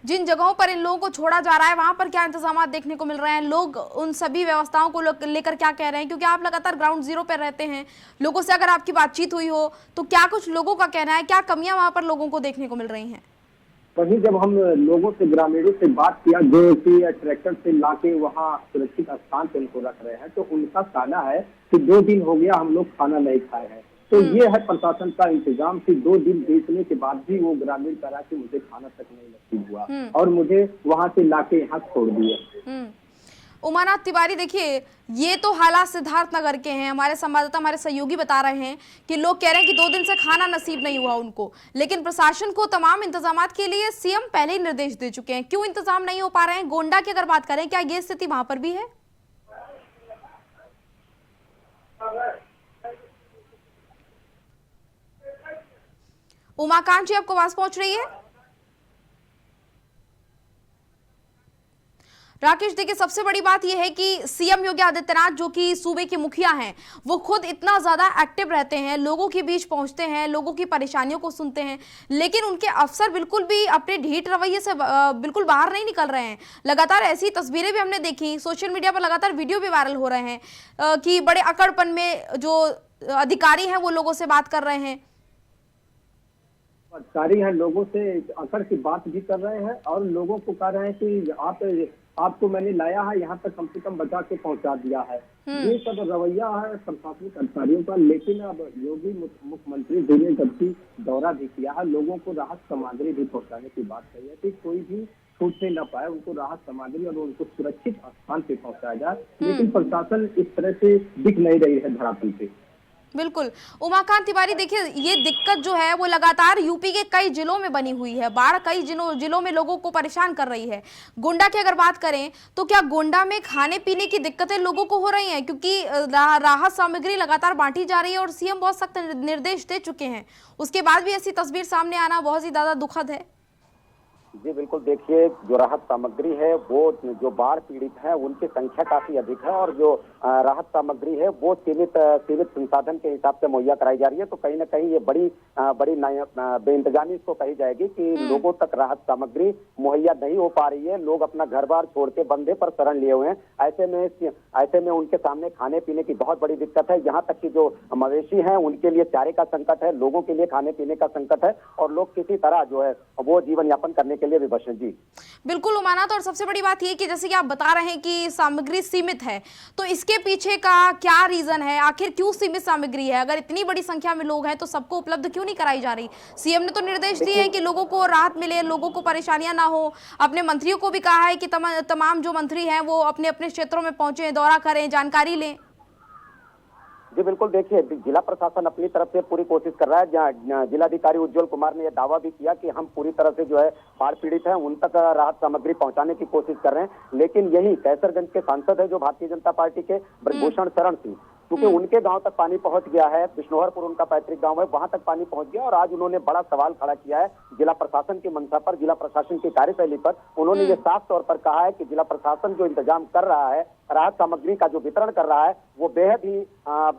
जिन जगहों पर इन लोगों को छोड़ा जा रहा है वहां पर क्या इंतजाम देखने को मिल रहे हैं? लोग उन सभी व्यवस्थाओं को लेकर क्या कह रहे हैं? क्योंकि आप लगातार ग्राउंड जीरो पर रहते हैं, लोगों से अगर आपकी बातचीत हुई हो तो क्या कुछ लोगों का कहना है, क्या कमियां वहां पर लोगों को देखने को मिल रही हैं? वहीं जब हम लोगों से, ग्रामीणों से बात किया जो कि ट्रैक्टर से लाके वहाँ सुरक्षित स्थान पे उनको रख रहे हैं, तो उनका कहना है कि 2 दिन हो गया हम लोग खाना नहीं खाए हैं। तो ये है प्रशासन का इंतजाम कि 2 दिन बीतने के बाद भी वो ग्रामीण करा कि मुझे खाना तक नहीं नसीब हुआ और मुझे वहाँ से लाके यहाँ छोड़ दिए। उमानाथ तिवारी, देखिए ये तो हालात सिद्धार्थनगर के हैं। हमारे संवाददाता, हमारे सहयोगी बता रहे हैं कि लोग कह रहे हैं कि 2 दिन से खाना नसीब नहीं हुआ उनको, लेकिन प्रशासन को तमाम इंतजामात के लिए सीएम पहले ही निर्देश दे चुके हैं। क्यों इंतजाम नहीं हो पा रहे हैं? गोंडा की अगर बात करें, क्या ये स्थिति वहां पर भी है? उमाकांत जी, आपको आवाज पहुंच रही है? राकेश, देखिए सबसे बड़ी बात यह है कि सीएम योगी आदित्यनाथ जो कि सूबे के मुखिया हैं, वो खुद इतना ज्यादा एक्टिव रहते हैं, लोगों के बीच पहुंचते हैं, लोगों की परेशानियों को सुनते हैं, लेकिन उनके अफसर बिल्कुल भी अपने ढीठ रवैये से बिल्कुल बाहर नहीं निकल रहे हैं। लगातार ऐसी तस्वीरें भी हमने देखी, सोशल मीडिया पर लगातार वीडियो भी वायरल हो रहे हैं कि बड़े अकड़पन में जो अधिकारी हैं वो लोगों से बात कर रहे हैं। अधिकारी हैं, लोगों से अकड़ की बात भी कर रहे हैं और लोगों को कह रहे हैं कि आपको मैंने लाया है, यहाँ तक कम से कम बचा के पहुंचा दिया है। ये सब रवैया है प्रशासनिक अधिकारियों का। लेकिन अब योगी मुख्यमंत्री जी ने जबकि दौरा भी किया है, लोगों को राहत सामग्री भी पहुंचाने की बात कही है कि कोई भी छूटने न पाए, उनको राहत सामग्री और उनको सुरक्षित स्थान पे पहुंचाया जाए। लेकिन प्रशासन इस तरह से दिख नहीं रही है धरातल पे। बिल्कुल उमाकांत तिवारी, देखिए ये दिक्कत जो है वो लगातार यूपी के कई जिलों में बनी हुई है। बाढ़ कई जिलों में लोगों को परेशान कर रही है। गोंडा की अगर बात करें तो क्या गोंडा में खाने पीने की दिक्कतें लोगों को हो रही हैं? क्योंकि राहत सामग्री लगातार बांटी जा रही है और सीएम बहुत सख्त निर्देश दे चुके हैं, उसके बाद भी ऐसी तस्वीर सामने आना बहुत ही ज्यादा दुखद है। जी बिल्कुल, देखिए जो राहत सामग्री है वो जो बाढ़ पीड़ित है उनकी संख्या काफी अधिक है और जो राहत सामग्री है वो सीमित संसाधन के हिसाब से मुहैया कराई जा रही है। तो कहीं ना कहीं ये बड़ी बेइंतजामी इसको कही जाएगी कि लोगों तक राहत सामग्री मुहैया नहीं हो पा रही है। लोग अपना घर बार छोड़ के बंधे पर शरण लिए हुए हैं। ऐसे में उनके सामने खाने पीने की बहुत बड़ी दिक्कत है। यहाँ तक कि जो मवेशी हैं उनके लिए चारे का संकट है, लोगों के लिए खाने पीने का संकट है और लोग किसी तरह जो है वो जीवन यापन करने के लिए विवश हैं। जी बिल्कुल उमानाथ, और सबसे बड़ी बात ये कि जैसे कि आप बता रहे हैं कि सामग्री सीमित है, तो इसके पीछे का क्या रीजन है? आखिर क्यों सीमित सामग्री है? अगर इतनी बड़ी संख्या में लोग हैं तो सबको उपलब्ध क्यों नहीं कराई जा रही? सीएम ने तो निर्देश दिए हैं कि लोगों को राहत मिले, लोगों को परेशानियां ना हो। अपने मंत्रियों को भी कहा है कि तमाम जो मंत्री हैं वो अपने अपने क्षेत्रों में पहुंचे, दौरा करें, जानकारी लें। जी बिल्कुल, देखिए जिला प्रशासन अपनी तरफ से पूरी कोशिश कर रहा है। जहाँ जिलाधिकारी उज्जवल कुमार ने यह दावा भी किया कि हम पूरी तरह से जो है बाढ़ पीड़ित हैं उन तक राहत सामग्री पहुंचाने की कोशिश कर रहे हैं। लेकिन यही कैसरगंज के सांसद है जो भारतीय जनता पार्टी के ब्रजभूषण शरण सिंह, क्योंकि उनके गांव तक पानी पहुंच गया है, विष्णुहरपुर उनका पैतृक गांव है, वहां तक पानी पहुंच गया और आज उन्होंने बड़ा सवाल खड़ा किया है जिला प्रशासन की मंशा पर, जिला प्रशासन की कार्यशैली पर। उन्होंने ये साफ तौर पर कहा है कि जिला प्रशासन जो इंतजाम कर रहा है, राहत सामग्री का जो वितरण कर रहा है, वो बेहद ही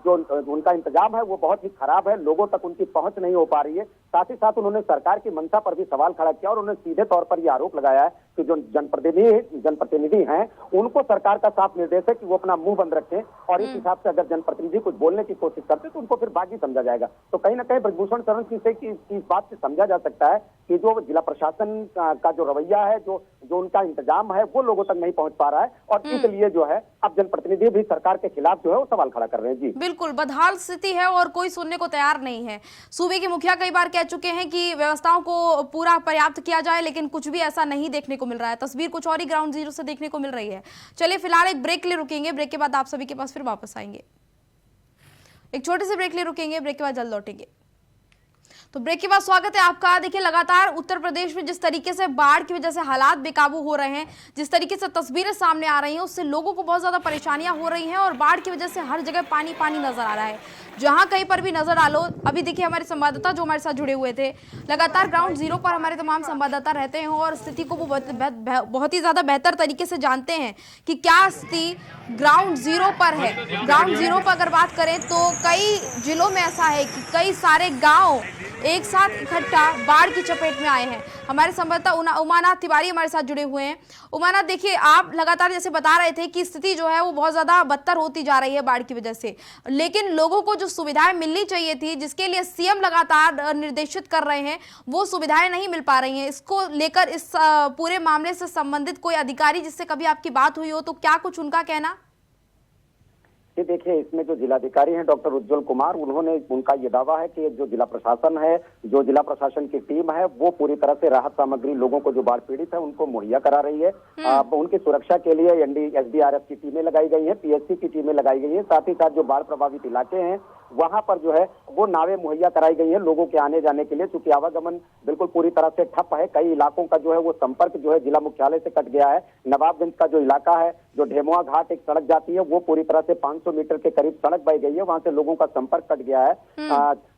जो उनका इंतजाम है वो बहुत ही खराब है, लोगों तक उनकी पहुंच नहीं हो पा रही है। साथ ही साथ उन्होंने सरकार की मंशा पर भी सवाल खड़ा किया और उन्होंने सीधे तौर पर यह आरोप लगाया है कि जो जनप्रतिनिधि हैं उनको सरकार का साफ निर्देश है कि वो अपना मुंह बंद रखें और इस हिसाब से अगर जनप्रतिनिधि कुछ बोलने की कोशिश करते तो उनको फिर बागी समझा जाएगा। तो कहीं ना कहीं ब्रजभूषण शरण सिंह से इस बात से समझा जा सकता है कि जो जिला प्रशासन का जो रवैया है, जो उनका इंतजाम है वो लोगों तक नहीं पहुंच पा रहा है और इसलिए जो है अब जनप्रतिनिधि भी सरकार के खिलाफ जो है वो सवाल खड़ा कर रहे हैं। जी बिल्कुल बदहाल स्थिति है और कोई सुनने को तैयार नहीं है। सूबे के मुखिया कई बार कह चुके हैं कि व्यवस्थाओं को पूरा पर्याप्त किया जाए, लेकिन कुछ भी ऐसा नहीं देखने को मिल रहा है। तस्वीर कुछ और ही ग्राउंड जीरो से देखने को मिल रही है। चलिए फिलहाल एक ब्रेक के लिए रुकेंगे, ब्रेक के बाद आप सभी के पास फिर वापस आएंगे। एक छोटे से ब्रेक लिए रुकेंगे, ब्रेक के बाद जल्द लौटेंगे। तो ब्रेक के बाद स्वागत है आपका। देखिए, लगातार उत्तर प्रदेश में जिस तरीके से बाढ़ की वजह से हालात बेकाबू हो रहे हैं, जिस तरीके से तस्वीरें सामने आ रही हैं, उससे लोगों को बहुत ज्यादा परेशानियां हो रही हैं और बाढ़ की वजह से हर जगह पानी पानी नजर आ रहा है। जहां कहीं पर भी नजर डालो, अभी देखिए हमारे संवाददाता जो हमारे साथ जुड़े हुए थे, लगातार ग्राउंड जीरो पर हमारे तमाम संवाददाता रहते हैं और स्थिति को वो बहुत ही ज्यादा बेहतर तरीके से जानते हैं कि क्या स्थिति ग्राउंड जीरो पर है। ग्राउंड जीरो पर अगर बात करें तो कई जिलों में ऐसा है कि कई सारे गाँव एक साथ इकट्ठा बाढ़ की चपेट में आए हैं। हमारे संवाददाता उमानाथ तिवारी हमारे साथ जुड़े हुए हैं। उमानाथ, देखिए, आप लगातार जैसे बता रहे थे कि स्थिति जो है वो बहुत ज्यादा बदतर होती जा रही है बाढ़ की वजह से, लेकिन लोगों को जो सुविधाएं मिलनी चाहिए थी, जिसके लिए सीएम लगातार निर्देशित कर रहे हैं, वो सुविधाएं नहीं मिल पा रही हैं। इसको लेकर इस पूरे मामले से संबंधित कोई अधिकारी जिससे कभी आपकी बात हुई हो तो क्या कुछ उनका कहना? ये देखिए, इसमें जो जिलाधिकारी हैं डॉक्टर उज्जवल कुमार, उनका ये दावा है कि जो जिला प्रशासन है, जो जिला प्रशासन की टीम है, वो पूरी तरह से राहत सामग्री लोगों को जो बाढ़ पीड़ित है उनको मुहैया करा रही है। उनकी सुरक्षा के लिए एसडीआरएफ की टीमें लगाई गई है, पीएससी की टीमें लगाई गई है। साथ ही साथ जो बाढ़ प्रभावित इलाके हैं वहां पर जो है वो नावें मुहैया कराई गई है लोगों के आने जाने के लिए, क्योंकि आवागमन बिल्कुल पूरी तरह से ठप है। कई इलाकों का जो है वो संपर्क जो है जिला मुख्यालय से कट गया है। नवाबगंज का जो इलाका है, जो ढेमुआ घाट एक सड़क जाती है, वो पूरी तरह से 500 मीटर के करीब सड़क बह गई है, वहां से लोगों का संपर्क कट गया है।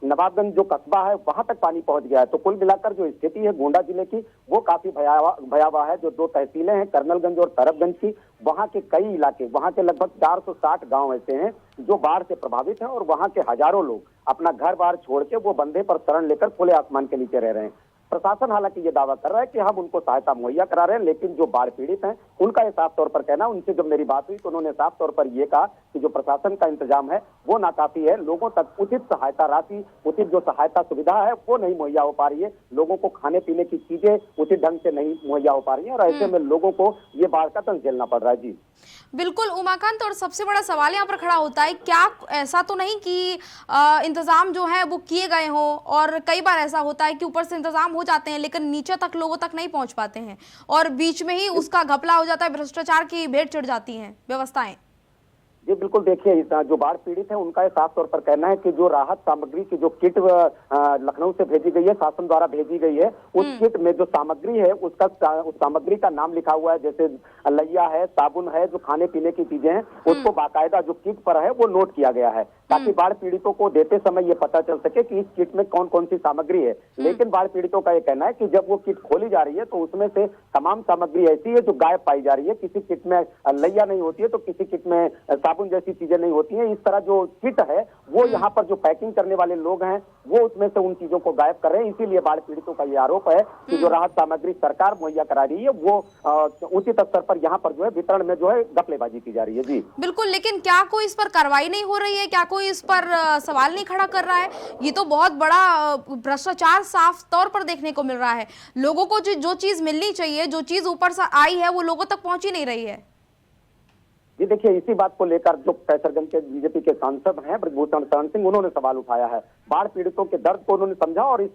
नवाबगंज जो कस्बा है वहां तक पानी पहुंच गया है। तो कुल मिलाकर जो स्थिति है गोंडा जिले की वो काफी भयावह है। जो 2 तहसीलें हैं, कर्नलगंज और तरफगंज की, वहां के कई इलाके, वहां के लगभग 460 गांव ऐसे हैं जो बाढ़ से प्रभावित हैं और वहां के हजारों लोग अपना घर बार छोड़ के वो बंधे पर शरण लेकर खुले आसमान के नीचे रह रहे हैं। प्रशासन हालांकि ये दावा कर रहा है कि हम उनको सहायता मुहैया करा रहे हैं, लेकिन जो बाढ़ पीड़ित हैं उनका ये साफ तौर पर कहना, उनसे जब मेरी बात हुई तो उन्होंने साफ तौर पर यह कहा कि जो प्रशासन का इंतजाम है वो नाकाफी है। लोगों तक उचित सहायता राशि, उचित जो सहायता सुविधा है वो नहीं मुहैया हो पा रही है। लोगों को खाने पीने की चीजें उचित ढंग से नहीं मुहैया हो पा रही है और ऐसे में लोगों को ये बाढ़ का तंज झेलना पड़ रहा है। जी बिल्कुल उमाकांत, और सबसे बड़ा सवाल यहाँ पर खड़ा होता है, क्या ऐसा तो नहीं कि इंतजाम जो है वो किए गए हों, और कई बार ऐसा होता है कि ऊपर से इंतजाम हो जाते हैं लेकिन नीचे तक लोगों तक नहीं पहुंच पाते हैं और बीच में ही उसका घपला हो जाता है, भ्रष्टाचार की भेंट चढ़ जाती हैं व्यवस्थाएं। जी बिल्कुल, देखिए, जो बाढ़ पीड़ित है उनका साफ तौर पर कहना है कि जो राहत सामग्री की जो किट लखनऊ से भेजी गई है, शासन द्वारा भेजी गई है, उस किट में जो सामग्री है उस सामग्री का नाम लिखा हुआ है, जैसे लैया है, साबुन है, जो खाने पीने की चीजें हैं, उसको बाकायदा जो किट पर है वो नोट किया गया है ताकि बाढ़ पीड़ितों को देते समय ये पता चल सके कि इस किट में कौन कौन सी सामग्री है। लेकिन बाढ़ पीड़ितों का ये कहना है कि जब वो किट खोली जा रही है तो उसमें से तमाम सामग्री ऐसी है जो गायब पाई जा रही है। किसी किट में लैया नहीं होती है तो किसी किट में साबुन जैसी चीजें नहीं होती हैं। इस तरह जो किट है वो यहाँ पर जो पैकिंग करने वाले लोग हैं वो उसमें से उन चीजों को गायब कर रहे हैं। इसीलिए बाढ़ पीड़ितों का ये आरोप है कि जो राहत सामग्री सरकार मुहैया करा रही है वो उचित स्तर पर यहाँ पर जो है वितरण में जो है घपलेबाजी की जा रही है। जी बिल्कुल, लेकिन क्या कोई इस पर कार्रवाई नहीं हो रही है? क्या कोई इस पर सवाल नहीं खड़ा कर रहा है? ये तो बहुत बड़ा भ्रष्टाचार साफ तौर पर देखने को मिल रहा है। लोगों को जो चीज मिलनी चाहिए, जो चीज ऊपर से आई है वो लोगों तक पहुंच ही नहीं रही है। जी देखिए, इसी बात को लेकर जो कैसरगंज के बीजेपी के सांसद हैं ब्रजभूषण शरण सिंह, उन्होंने सवाल उठाया है। बाढ़ पीड़ितों के दर्द को उन्होंने समझा और इस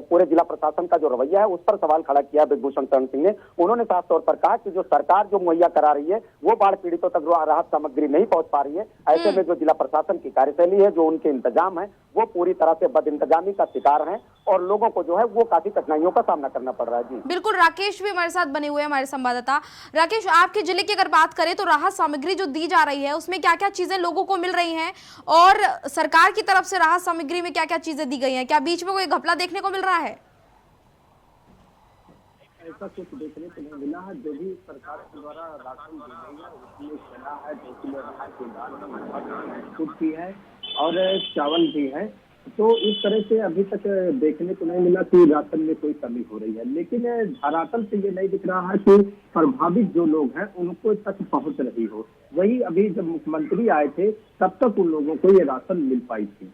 पूरे जिला प्रशासन का जो रवैया है उस पर सवाल खड़ा किया ब्रजभूषण शरण सिंह ने। उन्होंने साफ तौर पर कहा कि जो सरकार जो मुहैया करा रही है वो बाढ़ पीड़ितों तक राहत सामग्री नहीं पहुंच पा रही है। ऐसे में जो जिला प्रशासन की कार्यशैली है, जो उनके इंतजाम है, वो पूरी तरह से बद इंतजामी का शिकार है और लोगों को जो है वो काफी कठिनाइयों का सामना करना पड़ रहा है। जी बिल्कुल, राकेश भी हमारे साथ बने हुए हैं, हमारे संवाददाता। राकेश, आपके जिले की अगर बात करें तो राहत सामग्री जो दी जा रही है उसमें क्या क्या चीजें लोगों को मिल रही हैं और सरकार की तरफ से राहत सामग्री में क्या क्या चीजें दी गई हैं? क्या बीच में कोई घपला देखने को मिल रहा है? ऐसा कुछ देखने को नहीं मिला है। जो भी सरकार के द्वारा राशन दी गई है उसमें चना है, 2 किलो अरहर की दाल बिस्कुट की है और चावल भी है। तो इस तरह से अभी तक देखने को नहीं मिला कि राशन में कोई कमी हो रही है, लेकिन धरातल से ये नहीं दिख रहा है कि प्रभावित जो लोग हैं उनको तक पहुंच रही हो। वही अभी जब मुख्यमंत्री आए थे तब तक उन लोगों को ये राशन मिल पाई थी।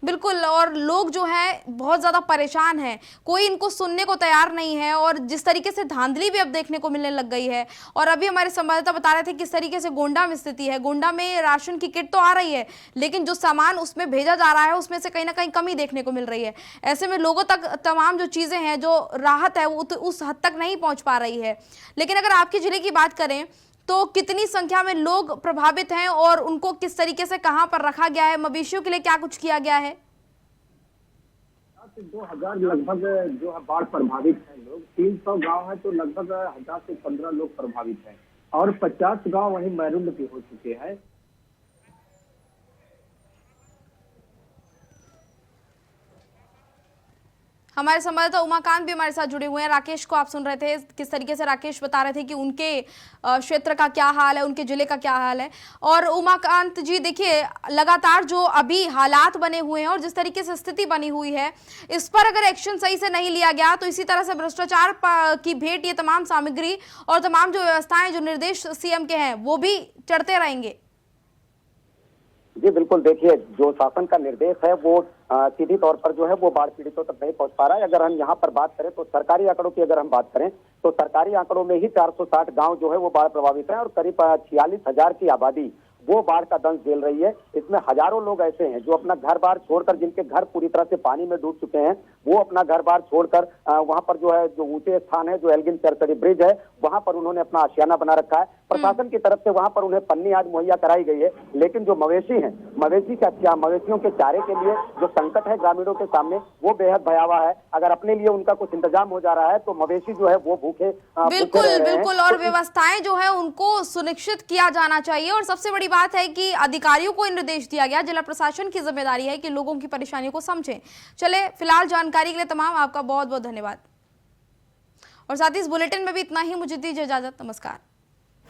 बिल्कुल, और लोग जो है बहुत ज्यादा परेशान हैं, कोई इनको सुनने को तैयार नहीं है और जिस तरीके से धांधली भी अब देखने को मिलने लग गई है। और अभी हमारे संवाददाता बता रहे थे किस तरीके से गोंडा में स्थिति है। गोंडा में राशन की किट तो आ रही है लेकिन जो सामान उसमें भेजा जा रहा है उसमें से कहीं ना कहीं कमी देखने को मिल रही है। ऐसे में लोगों तक तमाम जो चीजें हैं, जो राहत है वो उस हद तक नहीं पहुंच पा रही है। लेकिन अगर आपके जिले की बात करें तो कितनी संख्या में लोग प्रभावित हैं और उनको किस तरीके से कहां पर रखा गया है, मवेशियों के लिए क्या कुछ किया गया है? 2000 लगभग जो है बाढ़ प्रभावित हैं लोग। 300 गांव है तो लगभग 1000 से 15 लोग प्रभावित हैं और 50 गांव वहीं मैरून भी हो चुके हैं। हमारे संवाददाता उमाकांत भी हमारे साथ जुड़े हुए हैं। राकेश को आप सुन रहे थे, किस तरीके से राकेश बता रहे थे कि उनके क्षेत्र का क्या हाल है, उनके जिले का क्या हाल है। और उमाकांत जी देखिए, लगातार जो अभी हालात बने हुए हैं और जिस तरीके से स्थिति बनी हुई है, इस पर अगर एक्शन सही से नहीं लिया गया तो इसी तरह से भ्रष्टाचार की भेंट ये तमाम सामग्री और तमाम जो व्यवस्थाएं, जो निर्देश सीएम के हैं, वो भी चढ़ते रहेंगे। जी बिल्कुल, देखिए जो शासन का निर्देश है वो सीधी तौर पर जो है वो बाढ़ पीड़ितों तक नहीं पहुंच पा रहा है। अगर हम यहाँ पर बात करें तो सरकारी आंकड़ों की अगर हम बात करें तो सरकारी आंकड़ों में ही 460 गांव जो है वो बाढ़ प्रभावित हैं और करीब 46,000 की आबादी वो बाढ़ का दंश झेल रही है। इसमें हजारों लोग ऐसे हैं जो अपना घर बार छोड़कर, जिनके घर पूरी तरह से पानी में डूब चुके हैं, वो अपना घर बार छोड़कर वहां पर जो है, जो ऊंचे स्थान है, जो एल्गिन चरचरी ब्रिज है, वहां पर उन्होंने अपना आशियाना बना रखा है। प्रशासन की तरफ से वहां पर उन्हें पन्नी आज मुहैया कराई गई है, लेकिन जो मवेशी हैं, मवेशियों के चारे के लिए जो संकट है ग्रामीणों के सामने वो बेहद भयावह है। अगर अपने लिए उनका कुछ इंतजाम हो जा रहा है तो मवेशी जो है वो भूखे बिल्कुल और व्यवस्थाएं जो है उनको सुनिश्चित किया जाना चाहिए। और सबसे बड़ी बात है कि अधिकारियों को निर्देश दिया गया, जिला प्रशासन की जिम्मेदारी है कि लोगों की परेशानियों को समझें। चले, फिलहाल जानकारी के लिए तमाम आपका बहुत बहुत धन्यवाद। और साथ ही इस बुलेटिन में भी इतना ही, मुझे दीजिए इजाजत, नमस्कार।